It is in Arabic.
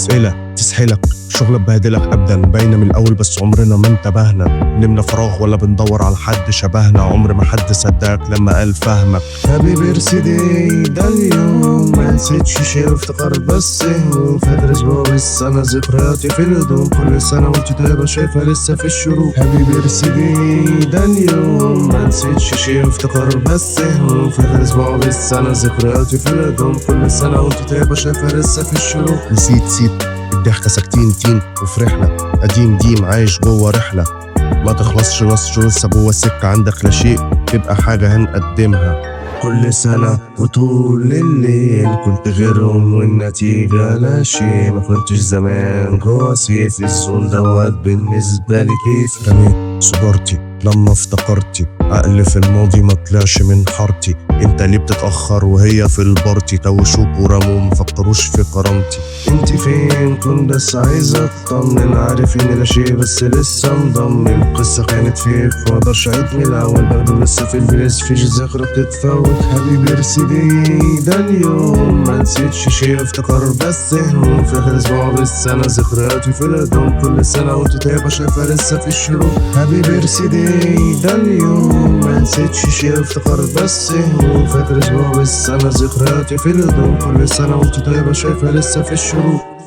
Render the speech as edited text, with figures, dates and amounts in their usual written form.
أسئلة تسحلك، شغلة ببهدلك أبدا، باينة من الأول بس عمرنا ما انتبهنا. نمنا فراغ ولا بندور على حد شبهنا، عمر ما حد صدقك لما قال فهمك. هابي بيرثداي ده اليوم، ما نسيتش شيء افتكر بس هموم. فاكر اسبوع السنة ذكرياتي في الهدوم، كل سنة وانت طيبة شايفة لسه في الشروق. هابي بيرثداي ده اليوم، ما نسيتش شيء افتكر بس هموم. فاكر اسبوع السنة ذكرياتي في الهدوم، كل سنة وانت طيبة شايفة لسه في الشروق. نسيت الضحكة ساكتين تين وفرحنا، قديم ديم عايش جوه رحلة ما تخلصش، نص لسه جوه السكة. عندك لا شيء تبقى حاجة هنقدمها. كل سنة وطول الليل كنت غيرهم والنتيجة لا شيء. ما كنتش زمان جوه سيف الزول دوت بالنسبة لي كيف. رميت سجارتي لما افتكرتي، عقل في الماضي ما طلعش من حارتي. انت ليه بتتأخر وهي في البارتي؟ توشوك ورموا مفكروش في كرامتي. انت فين؟ كنت بس عايز اطمن، عارف ان لا شيء بس لسه مضمن. القصة كانت فيك مقدرش اعيد من الاول، برضه لسه في البريس فيش ذكرى بتتفوت. هابي بيرثداي ده اليوم، ما نسيتش شيء افتكر بس هموم. فاكر اسبوع بالسنة ذكرياتي في الهدوم، كل سنة وانت طيبة شايفة لسه في الشروق. هابي بيرثداي ده اليوم، ما نسيتش شيء افتكر بس هموم. فاكر اسبوع بالسنة ذكرياتي في الهدوم، كل سنة وانت طيبة شايفة لسه في الشروق.